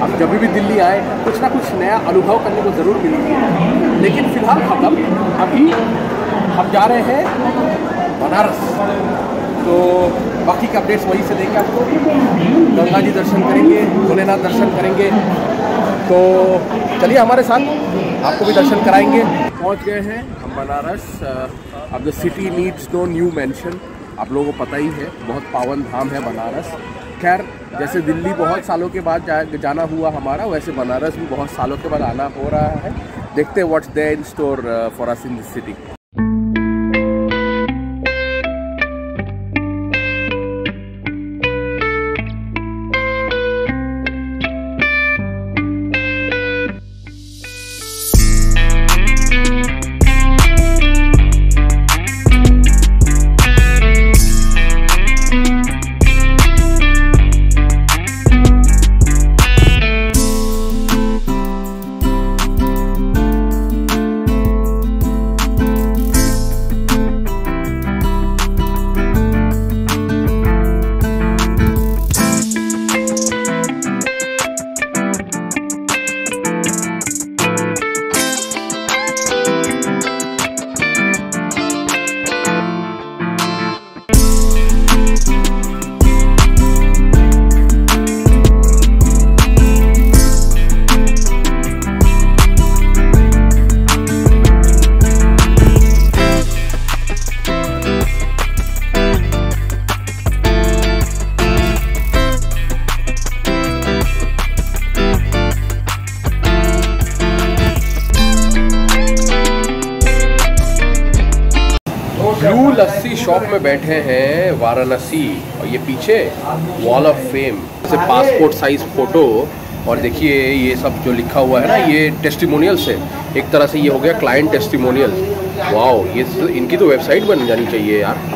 आप जब भी दिल्ली आए कुछ ना कुछ नया अनुभव करने को ज़रूर मिलेगी। लेकिन फ़िलहाल ख़त्म, अभी हम जा रहे हैं बनारस, तो बाकी के अपडेट्स वहीं से देंगे आपको। गंगा जी दर्शन करेंगे, भोलेनाथ दर्शन करेंगे, तो चलिए हमारे साथ, आपको भी दर्शन कराएंगे। पहुंच गए हैं हम बनारस। अब the city needs no new mention, आप लोगों को पता ही है, बहुत पावन धाम है बनारस। खैर, जैसे दिल्ली बहुत सालों के बाद जाना हुआ हमारा, वैसे बनारस भी बहुत सालों के बाद आना हो रहा है। देखते हैं what's there in store for us in this city. Blue Lassi shop में बैठे हैं वाराणसी, और ये पीछे वॉल ऑफ फेम से पासपोर्ट साइज फ़ोटो, और देखिए ये सब जो लिखा हुआ है ना, ये टेस्टिमोनियल्स है एक तरह से। ये हो गया क्लाइंट टेस्टिमोनियल। वाओ, ये इनकी तो वेबसाइट बन जानी चाहिए यार।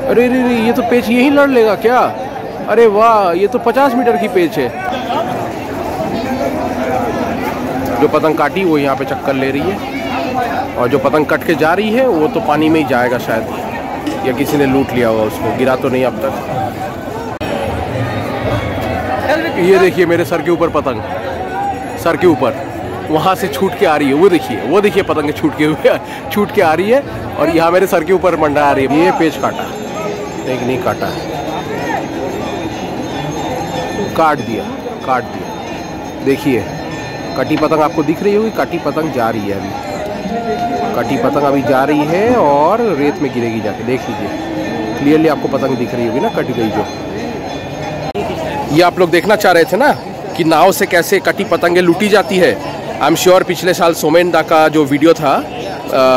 अरे रे रे, ये तो पेच यहीं लड़ लेगा क्या? अरे वाह, ये तो 50 मीटर की पेच है। जो पतंग काटी वो यहाँ पे चक्कर ले रही है, और जो पतंग कट के जा रही है वो तो पानी में ही जाएगा शायद, या किसी ने लूट लिया होगा उसको, गिरा तो नहीं अब तक। ये देखिए मेरे सर के ऊपर पतंग, सर के ऊपर वहाँ से छूट के आ रही है, वो देखिए पतंग छूट के आ रही है, और यहाँ मेरे सर के ऊपर मंडरा रही है। ये पेच काटा, एक नहीं काटा, काट दिया। देखिए कटी पतंग आपको दिख रही होगी, कटी पतंग जा रही है अभी, कटी पतंग अभी जा रही है और रेत में गिरेगी जाके। देख लीजिए क्लियरली आपको पतंग दिख रही होगी ना, कटी गई जो। ये आप लोग देखना चाह रहे थे ना कि नाव से कैसे कटी पतंगे लूटी जाती है। आई एम श्योर पिछले साल सोमेन दा का जो वीडियो था,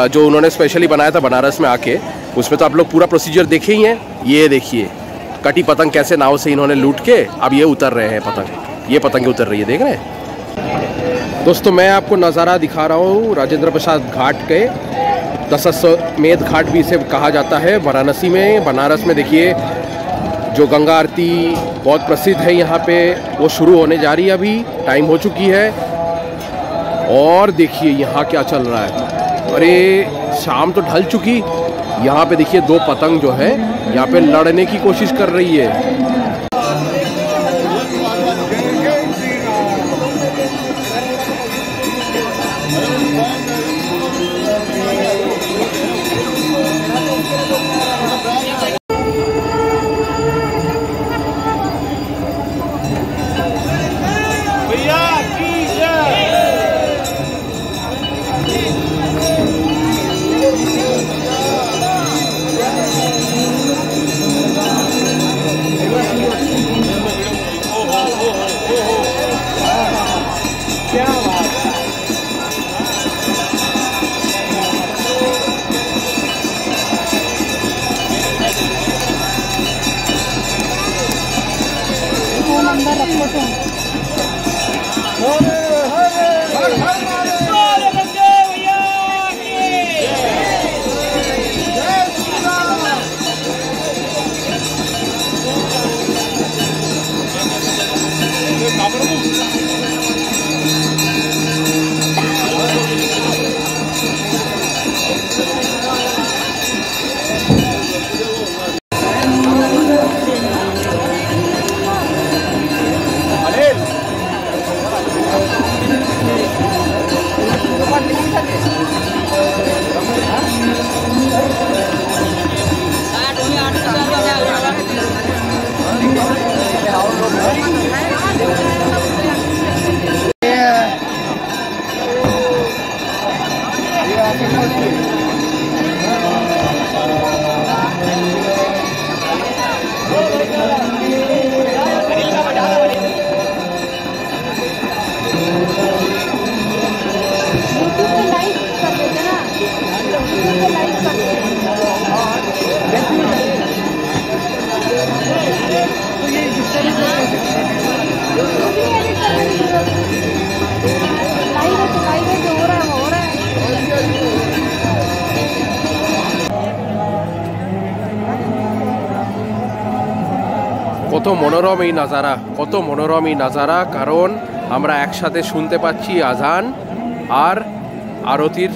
जो उन्होंने स्पेशली बनाया था बनारस में आके, उसमें तो आप लोग पूरा प्रोसीजर देखे ही हैं। ये देखिए कटी पतंग कैसे नाव से इन्होंने लूट के अब ये उतर रहे हैं पतंग, ये पतंगे उतर रही है, देख रहे हैं दोस्तों। मैं आपको नज़ारा दिखा रहा हूँ राजेंद्र प्रसाद घाट के, दशाश्वमेध घाट भी इसे कहा जाता है वाराणसी में, बनारस में। देखिए जो गंगा आरती बहुत प्रसिद्ध है यहाँ पे, वो शुरू होने जा रही है, अभी टाइम हो चुकी है। और देखिए यहाँ क्या चल रहा है, अरे शाम तो ढल चुकी, यहाँ पे देखिए दो पतंग जो है यहाँ पे लड़ने की कोशिश कर रही है। अंदर रखो तो কত মনোরম এই নাজারা, কত মনোরম এই নাজারা, কারণ আমরা একসাথে শুনতে পাচ্ছি আজান আর আরতির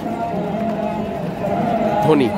ধ্বনি।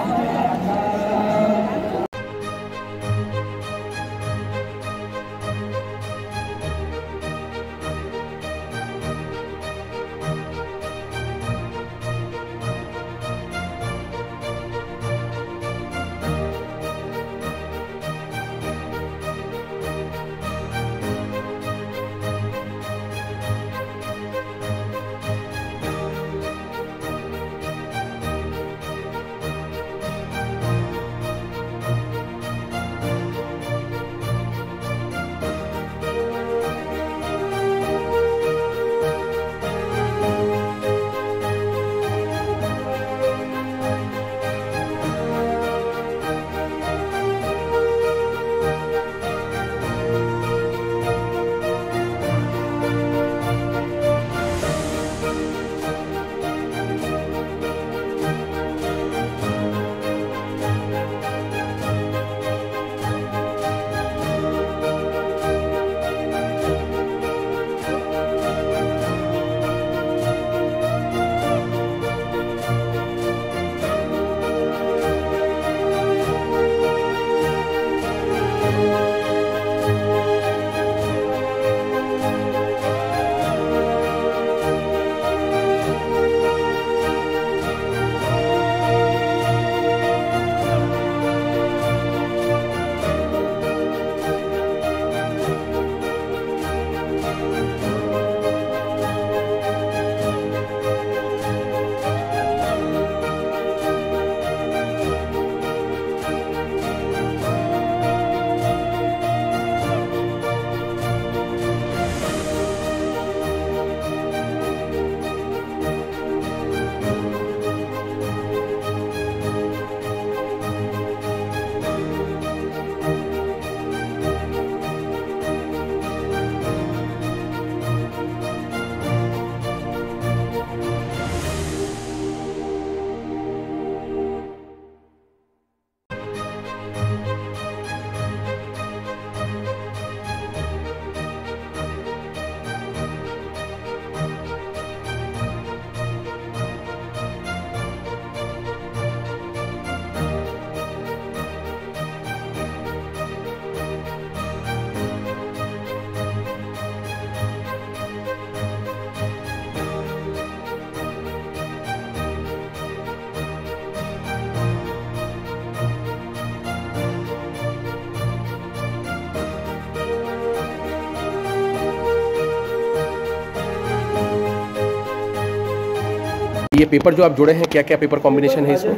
ये पेपर जो आप जोड़े हैं, क्या क्या पेपर कॉम्बिनेशन है इसमें?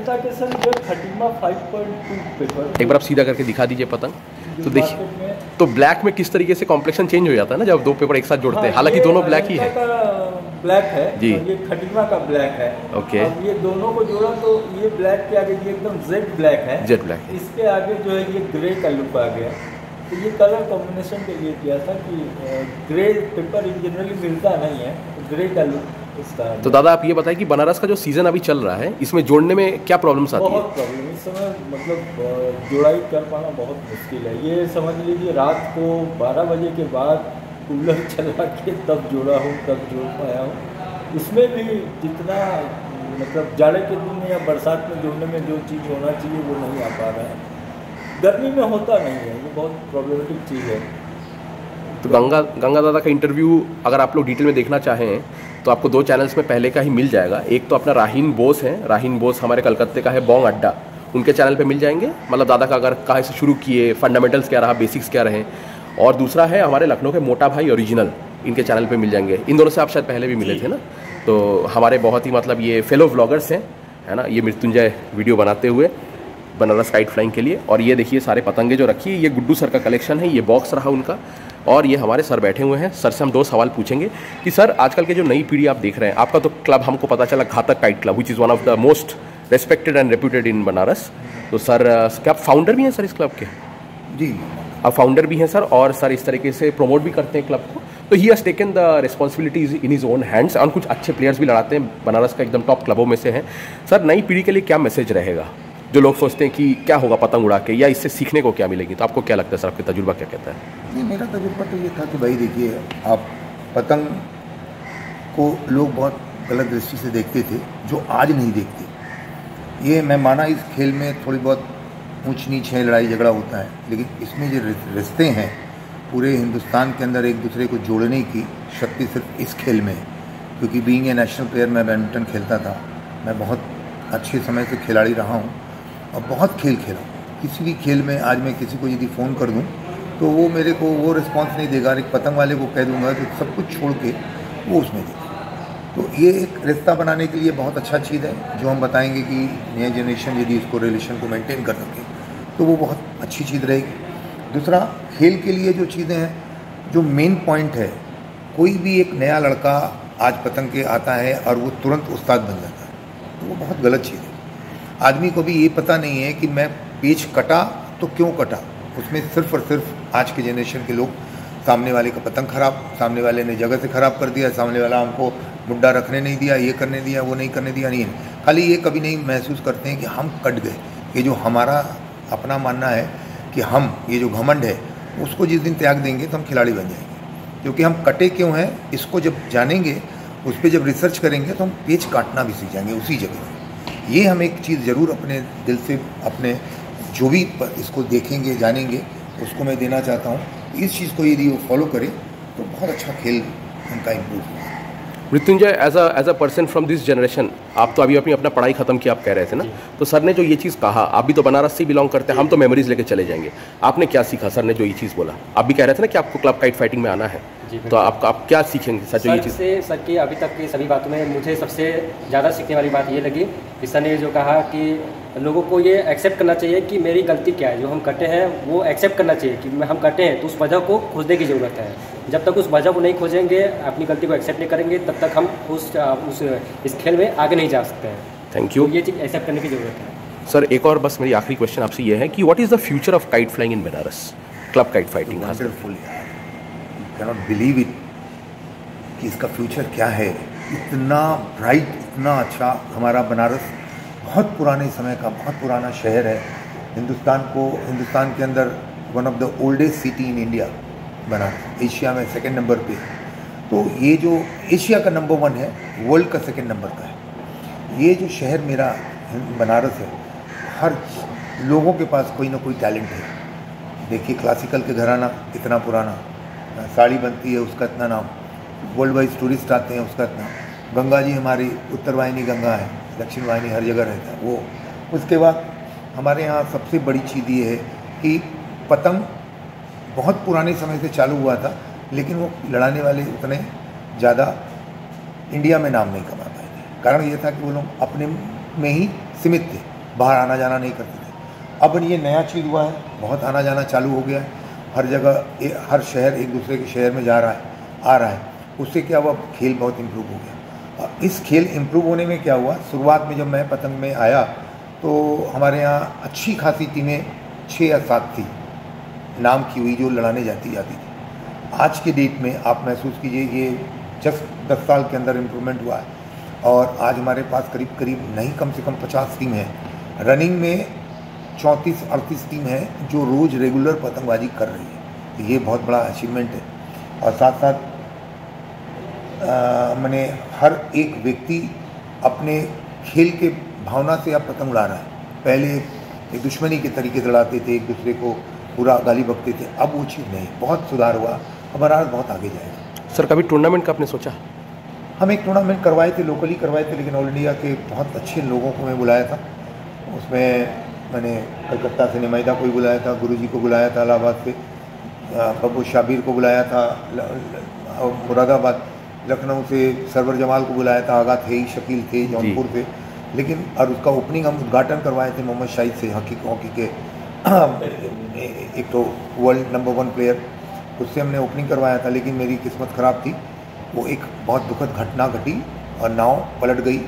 एक बार आप सीधा करके दिखा दीजिए पतंग। तो देखिए, तो ब्लैक में किस तरीके से कॉम्प्लेक्शन चेंज हो जाता है ना जब दो पेपर एक साथ जोड़ते हैं। हालांकि दोनों ब्लैक ही है। ब्लैक है जी, ये खटीमा का ब्लैक है। ओके, अब ये दोनों को जोड़ा तो ये ब्लैक के आगे ये एकदम जेड ब्लैक है। जेड ब्लैक है। इसके आगे जो है ये ग्रे का लुक आ गया। तो ये कलर कॉम्बिनेशन के लिए किया था कि ग्रे पेपर इन जनरली मिलता नहीं है, ग्रे का लुक इसका। तो दादा आप ये बताएं कि बनारस का जो सीज़न अभी चल रहा है इसमें जोड़ने में क्या प्रॉब्लम्स आती है? बहुत प्रॉब्लम इस समय, मतलब जोड़ाई कर पाना बहुत मुश्किल है। ये समझ लीजिए रात को 12 बजे के बाद कूलर चला के तब जोड़ा हूँ, तब जोड़ पाया हूँ। उसमें भी जितना मतलब जाड़े के दिन या बरसात में जोड़ने में जो चीज़ होना चाहिए वो नहीं आ पा रहा है, गर्मी में होता नहीं है, ये बहुत प्रॉब्लमेटिक चीज़ है। तो गंगा दादा का इंटरव्यू अगर आप लोग डिटेल में देखना चाहें तो आपको 2 चैनल्स में पहले का ही मिल जाएगा। एक तो अपना राहीन बोस है, राहीन बोस हमारे कलकत्ते का है, बोंग अड्डा, उनके चैनल पे मिल जाएंगे। मतलब दादा का अगर कहाँ से शुरू किए, फंडामेंटल्स क्या रहा, बेसिक्स क्या रहे। और दूसरा है हमारे लखनऊ के मोटा भाई ओरिजिनल, इनके चैनल पे मिल जाएंगे। इन दोनों से आप शायद पहले भी मिले थे ना, तो हमारे बहुत ही मतलब ये फेलो व्लॉगर्स हैं, है ना। ये मृत्युंजय वीडियो बनाते हुए बनारस काइट फ्लाइंग के लिए। और ये देखिए सारे पतंगे जो रखी है, ये गुड्डू सर का कलेक्शन है, ये बॉक्स रहा उनका। और ये हमारे सर बैठे हुए हैं, सर से हम 2 सवाल पूछेंगे कि सर आजकल के जो नई पीढ़ी आप देख रहे हैं, आपका तो क्लब हमको पता चला Ghatak kite club, which is one of the most respected and reputed in Banaras. तो सर क्या आप फाउंडर भी हैं सर इस क्लब के? जी, आप फाउंडर भी हैं सर, और सर इस तरीके से प्रमोट भी करते हैं क्लब को। तो he has taken the responsibilities in his own hands, और कुछ अच्छे प्लेयर्स भी लड़ाते हैं, बनारस का एकदम टॉप क्लबों में से हैं। सर नई पीढ़ी के लिए क्या मैसेज रहेगा, जो लोग सोचते हैं कि क्या होगा पतंग उड़ा के, या इससे सीखने को क्या मिलेगी? तो आपको क्या लगता है सर, आपका तजुर्बा क्या कहता है? नहीं, मेरा तजुर्बा तो ये था कि भाई देखिए, आप पतंग को लोग बहुत गलत दृष्टि से देखते थे, जो आज नहीं देखते। ये मैं माना इस खेल में थोड़ी बहुत ऊंच नीच है, लड़ाई झगड़ा होता है, लेकिन इसमें जो रिश्ते हैं पूरे हिंदुस्तान के अंदर एक दूसरे को जोड़ने की शक्ति सिर्फ इस खेल में है। क्योंकि बीइंग ए नेशनल प्लेयर, मैं बैडमिंटन खेलता था, मैं बहुत अच्छे समय से खिलाड़ी रहा हूँ और बहुत खेल खेला। किसी भी खेल में आज मैं किसी को यदि फ़ोन कर दूँ तो वो मेरे को वो रिस्पांस नहीं देगा, एक पतंग वाले को कह दूँगा तो सब कुछ छोड़ के वो उसमें देगा। तो ये एक रिश्ता बनाने के लिए बहुत अच्छा चीज़ है, जो हम बताएंगे कि नया जनरेशन यदि इसको रिलेशन को मेंटेन कर सके तो वो बहुत अच्छी चीज़ रहेगी। दूसरा, खेल के लिए जो चीज़ें हैं, जो मेन पॉइंट है, कोई भी एक नया लड़का आज पतंग के आता है और वो तुरंत उस्ताद बन जाता है, तो वो बहुत गलत चीज़ है। आदमी को भी ये पता नहीं है कि मैं पेच कटा तो क्यों कटा। उसमें सिर्फ और सिर्फ आज के जनरेशन के लोग, सामने वाले का पतंग खराब, सामने वाले ने जगह से ख़राब कर दिया, सामने वाला हमको मुड्डा रखने नहीं दिया, ये करने दिया, वो नहीं करने दिया, नहीं है। खाली ये कभी नहीं महसूस करते हैं कि हम कट गए। ये जो हमारा अपना मानना है कि हम, ये जो घमंड है, उसको जिस दिन त्याग देंगे तो हम खिलाड़ी बन जाएंगे। क्योंकि हम कटे क्यों हैं, इसको जब जानेंगे, उस पर जब रिसर्च करेंगे तो हम पेच काटना भी सीख जाएंगे उसी जगह। ये हम एक चीज़ ज़रूर अपने दिल से, अपने जो भी इसको देखेंगे, जानेंगे, उसको मैं देना चाहता हूँ। इस चीज़ को यदि वो फॉलो करें तो बहुत अच्छा खेल उनका इम्प्रूव होगा। Mrityunjay, as a person from this generation, आप तो अभी अपना पढ़ाई खत्म की आप कह रहे थे ना, तो सर ने जो ये चीज़ कहा, आप भी तो बनारस से बिलोंग करते हैं, हम तो मेमोरीज लेके चले जाएंगे। आपने क्या सीखा सर ने जो ये चीज़ बोला? आप भी कह रहे थे ना कि आपको क्लब काइट फाइटिंग में आना है, तो आप क्या सीखेंगे सर जो ये चीज़? सर की अभी तक की सभी बातों में मुझे सबसे ज़्यादा सीखने वाली बात ये लगी कि सर ने जो कहा कि लोगों को ये एक्सेप्ट करना चाहिए कि मेरी गलती क्या है, जो हम कटे हैं वो एक्सेप्ट करना चाहिए कि हम कटे हैं, तो उस वजह को खोजने की ज़रूरत है। जब तक उस वजह को नहीं खोजेंगे, अपनी गलती को एक्सेप्ट नहीं करेंगे, तब तक हम इस खेल में आगे नहीं जा सकते हैं। Thank you. तो ये चीज़ एक्सेप्ट करने की ज़रूरत है। सर एक और बस मेरी आखिरी क्वेश्चन आपसे ये है कि what is the future of kite flying in Banaras, club kite fighting? Wonderful यार, you can not believe it कि इसका फ्यूचर क्या है। इतना ब्राइट, इतना अच्छा। हमारा बनारस बहुत पुराने समय का, बहुत पुराना शहर है। हिंदुस्तान के अंदर one of the oldest city in India Banaras, Asia में 2nd नंबर पे। तो ये जो एशिया का नंबर 1 है, वर्ल्ड का 2nd नंबर का है। ये जो शहर मेरा बनारस है, हर लोगों के पास कोई ना कोई टैलेंट है। देखिए क्लासिकल के घराना इतना पुराना, साड़ी बनती है उसका इतना नाम, वर्ल्ड वाइज टूरिस्ट आते हैं उसका इतना। गंगा जी हमारी उत्तर वाहिनी गंगा है, दक्षिण वाहिनी हर जगह रहता है वो। उसके बाद हमारे यहाँ सबसे बड़ी चीज़ ये है कि पतंग बहुत पुराने समय से चालू हुआ था, लेकिन वो लड़ाने वाले उतने ज़्यादा इंडिया में नाम नहीं कमा पाए थे। कारण ये था कि वो लोग अपने में ही सीमित थे, बाहर आना जाना नहीं करते थे। अब ये नया चीज़ हुआ है, बहुत आना जाना चालू हो गया है, हर जगह हर शहर एक दूसरे के शहर में जा रहा है, आ रहा है। उससे क्या हुआ, खेल बहुत इम्प्रूव हो गया। इस खेल इम्प्रूव होने में क्या हुआ, शुरुआत में जब मैं पतंग में आया तो हमारे यहाँ अच्छी खासी टीमें 6 या 7 थी, नाम की हुई जो लड़ाने जाती थी। आज के डेट में आप महसूस कीजिए, ये जस्ट 10 साल के अंदर इम्प्रूवमेंट हुआ है और आज हमारे पास करीब करीब नहीं कम से कम 50 टीम है। रनिंग में 34-38 टीम है जो रोज़ रेगुलर पतंगबाजी कर रही है। ये बहुत बड़ा अचीवमेंट है। और साथ साथ मैंने हर एक व्यक्ति अपने खेल के भावना से अब पतंग उड़ा रहा है। पहले एक दुश्मनी के तरीके से उड़ाते थे, एक दूसरे को पूरा गाली बकते थे, अब वो चीज़ नहीं, बहुत सुधार हुआ, हमारा बहुत आगे जाएगा। सर कभी टूर्नामेंट का आपने सोचा? हम एक टूर्नामेंट करवाए थे, लोकली करवाए थे, लेकिन ऑल इंडिया के बहुत अच्छे लोगों को मैं बुलाया था। उसमें मैंने कलकत्ता से निमाइदा को भी बुलाया था, गुरुजी को बुलाया था, इलाहाबाद से बब्बू शाबिर को बुलाया था, मुरादाबाद लखनऊ से सरवर जमाल को बुलाया था, आगा थे, शकील थे, जौनपुर थे। लेकिन और उसका ओपनिंग हम उद्घाटन करवाए थे मोहम्मद शाहिद से, हॉकी के एक तो वर्ल्ड नंबर 1 प्लेयर, उससे हमने ओपनिंग करवाया था। लेकिन मेरी किस्मत ख़राब थी, वो एक बहुत दुखद घटना घटी और नाव पलट गई,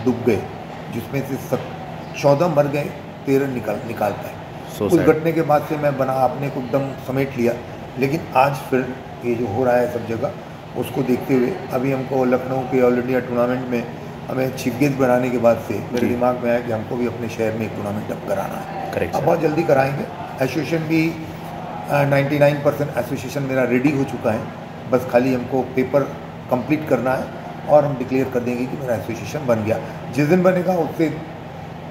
डूब गए, जिसमें से 14 मर गए, 13 निकाल पाए। उस घटने के बाद से मैं अपने को एकदम समेट लिया। लेकिन आज फिर ये जो हो रहा है सब जगह, उसको देखते हुए अभी हमको लखनऊ के ऑल इंडिया टूर्नामेंट में हमें चीफ गेस्ट बनाने के बाद से मेरे दिमाग में आया कि हमको भी अपने शहर में एक टूर्नामेंट अब कराना है। करेक्ट। अब बहुत जल्दी कराएंगे। एसोसिएशन भी 99% एसोसिएशन मेरा रेडी हो चुका है, बस खाली हमको पेपर कंप्लीट करना है और हम डिक्लेयर कर देंगे कि मेरा एसोसिएशन बन गया। जिस दिन बनेगा उससे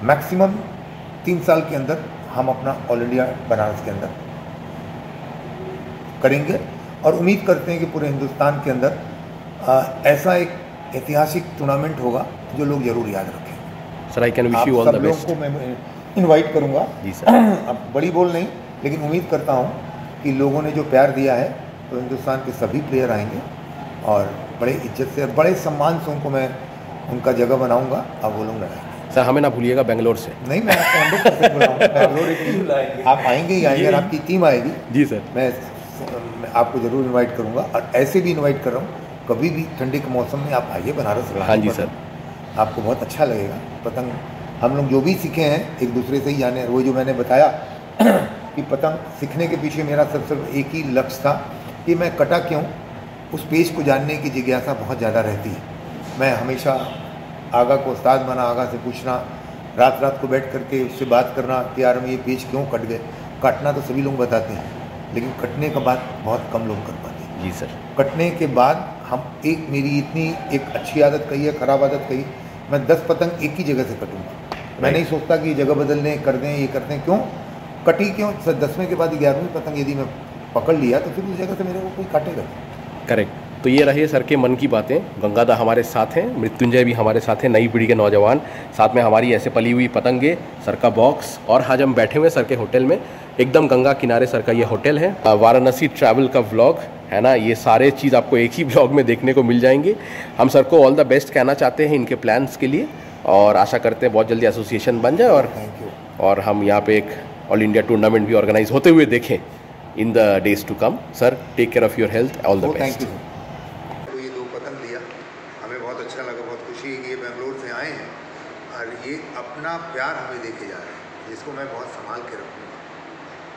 मैक्सिमम 3 साल के अंदर हम अपना ऑल इंडिया बनारस के अंदर करेंगे और उम्मीद करते हैं कि पूरे हिंदुस्तान के अंदर ऐसा एक ऐतिहासिक टूर्नामेंट होगा जो लोग जरूर याद रखें। Sir I can wish you all the best. को मैं इनवाइट करूंगा जी सर। अब बड़ी बोल नहीं, लेकिन उम्मीद करता हूं कि लोगों ने जो प्यार दिया है तो हिंदुस्तान के सभी प्लेयर आएंगे और बड़े इज्जत से और बड़े सम्मान से उनको मैं उनका जगह बनाऊंगा। अब वो लोग लड़ाएंगे। सर हमें ना भूलिएगा बेंगलोर से। नहीं, मैं आपको 100% बुलाऊंगा। बेंगलोर एक टीम आप आएंगे ही आएंगे, आपकी टीम आएगी। जी सर। मैं आपको ज़रूर इनवाइट करूंगा और ऐसे भी इनवाइट कर रहा हूँ, कभी भी ठंडे के मौसम में आप आइए बनारस। हाँ जी सर। आपको बहुत अच्छा लगेगा। पतंग हम लोग जो भी सीखे हैं एक दूसरे से ही जाने। वो जो मैंने बताया कि पतंग सीखने के पीछे मेरा सबसे एक ही लक्ष्य था कि मैं कटा क्यों, उस पेज को जानने की जिज्ञासा बहुत ज़्यादा रहती है। मैं हमेशा आगा को उस्ताद बना, आगा से पूछना, रात को बैठ करके उससे बात करना कि यार हम ये पेज क्यों कट गए। काटना तो सभी लोग बताते हैं, लेकिन कटने का बात बहुत कम लोग कर पाते हैं। जी सर। कटने के बाद हम मेरी इतनी एक अच्छी आदत कही है, ख़राब आदत कही, मैं 10 पतंग एक ही जगह से कटूँगा। मैं नहीं सोचता कि जगह बदलने कर दें, ये करते हैं, क्यों कटी क्यों। 10वें के बाद 11वीं पतंग यदि मैं पकड़ लिया तो फिर उस जगह से मेरे को कोई काटेगा। करेक्ट। तो ये रहे सर के मन की बातें। गंगादा हमारे साथ हैं, मृत्युंजय भी हमारे साथ हैं, नई पीढ़ी के नौजवान, साथ में हमारी ऐसे पली हुई पतंगे, सर का बॉक्स, और आज हम बैठे हुए सर के होटल में, एकदम गंगा किनारे सर का ये होटल है। वाराणसी ट्रैवल का व्लॉग है ना, ये सारे चीज़ आपको एक ही व्लॉग में देखने को मिल जाएंगे। हम सर को ऑल द बेस्ट कहना चाहते हैं इनके प्लान्स के लिए और आशा करते हैं बहुत जल्दी एसोसिएशन बन जाए और हम यहाँ पे एक ऑल इंडिया टूर्नामेंट भी ऑर्गेनाइज होते हुए देखें in the days to come. Sir take care of your health, all the best. ये 2 पतंग दिया, हमें बहुत अच्छा लगा, बहुत खुशी है कि ये बेंगलोर से आए हैं और ये अपना प्यार हमें देके जा रहे हैं, जिसको मैं बहुत संभाल के रखूँगा।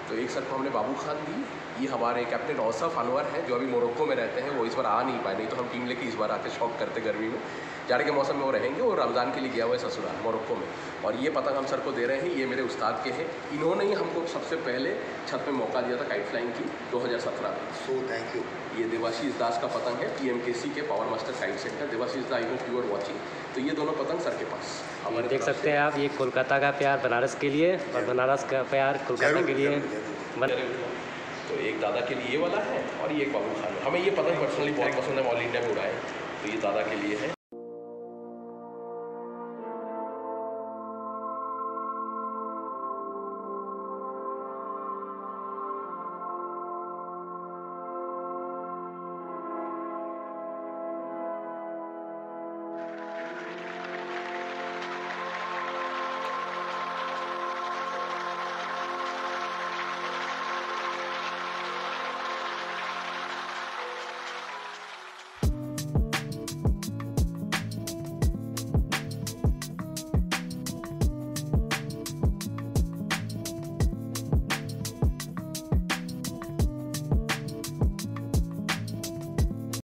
तो एक सर को हमने बाबू खान दी, ये हमारे कैप्टन औसफ अनवर हैं जो अभी मोरक्को में रहते हैं, वो इस बार आ नहीं पाए, नहीं तो हम टीम लेके इस बार आके शौक करते गर्मी में। जाड़े के मौसम में वो रहेंगे और रमज़ान के लिए गया हुआ है ससुराल मोरक्को में। और ये पतंग हम सर को दे रहे हैं, ये मेरे उस्ताद के हैं, इन्होंने ही हमको सबसे पहले छत पे मौका दिया था काइट फ्लाइंग की 2017 में। So thank you. ये देवाशीष दास का पतंग है, PMKC के power master kite centre. Devashish da, I hope you are watching. तो ये दोनों पतंग सर के पास हमारे देख सकते हैं आप, ये कोलकाता का प्यार बनारस के लिए और बनारस का प्यार कोलकाता के लिए। तो एक दादा के लिए ये वाला है और ये एक बाबू खान। हमें ये पतंग पर्सनली बहुत पसंद है, ऑल इंडिया में उड़ाए, तो ये दादा के लिए है।